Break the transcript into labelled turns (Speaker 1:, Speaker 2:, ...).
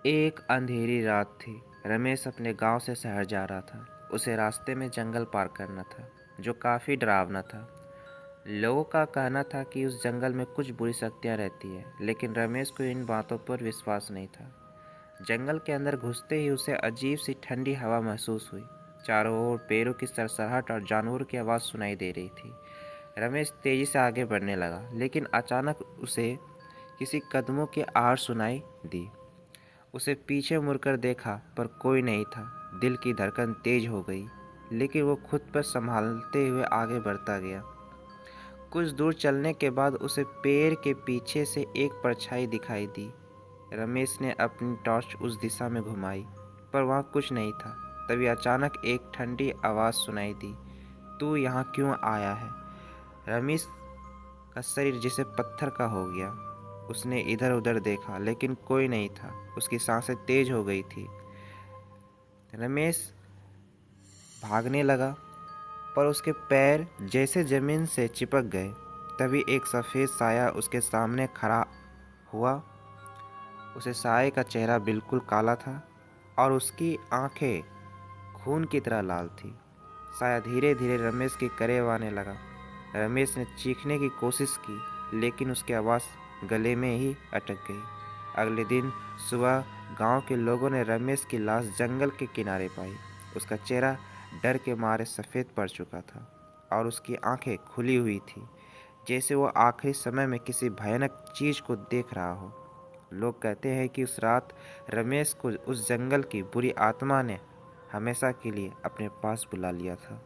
Speaker 1: एक अंधेरी रात थी। रमेश अपने गांव से शहर जा रहा था। उसे रास्ते में जंगल पार करना था, जो काफ़ी डरावना था। लोगों का कहना था कि उस जंगल में कुछ बुरी शक्तियां रहती है, लेकिन रमेश को इन बातों पर विश्वास नहीं था। जंगल के अंदर घुसते ही उसे अजीब सी ठंडी हवा महसूस हुई। चारों ओर पेड़ों की सरसराहट और जानवरों की आवाज़ सुनाई दे रही थी। रमेश तेजी से आगे बढ़ने लगा, लेकिन अचानक उसे किसी कदमों की आहट सुनाई दी। उसे पीछे मुड़कर देखा, पर कोई नहीं था। दिल की धड़कन तेज हो गई, लेकिन वो खुद पर संभालते हुए आगे बढ़ता गया। कुछ दूर चलने के बाद उसे पेड़ के पीछे से एक परछाई दिखाई दी। रमेश ने अपनी टॉर्च उस दिशा में घुमाई, पर वहाँ कुछ नहीं था। तभी अचानक एक ठंडी आवाज़ सुनाई दी, तू यहाँ क्यों आया है? रमेश का शरीर जैसे पत्थर का हो गया। उसने इधर उधर देखा, लेकिन कोई नहीं था। उसकी सांसें तेज हो गई थी। रमेश भागने लगा, पर उसके पैर जैसे जमीन से चिपक गए। तभी एक सफ़ेद साया उसके सामने खड़ा हुआ। उसे साये का चेहरा बिल्कुल काला था और उसकी आंखें खून की तरह लाल थी। साया धीरे धीरे रमेश के करीब आने लगा। रमेश ने चीखने की कोशिश की, लेकिन उसकी आवाज़ गले में ही अटक गई। अगले दिन सुबह गांव के लोगों ने रमेश की लाश जंगल के किनारे पाई। उसका चेहरा डर के मारे सफ़ेद पड़ चुका था और उसकी आंखें खुली हुई थी, जैसे वो आखिरी समय में किसी भयानक चीज़ को देख रहा हो। लोग कहते हैं कि उस रात रमेश को उस जंगल की बुरी आत्मा ने हमेशा के लिए अपने पास बुला लिया था।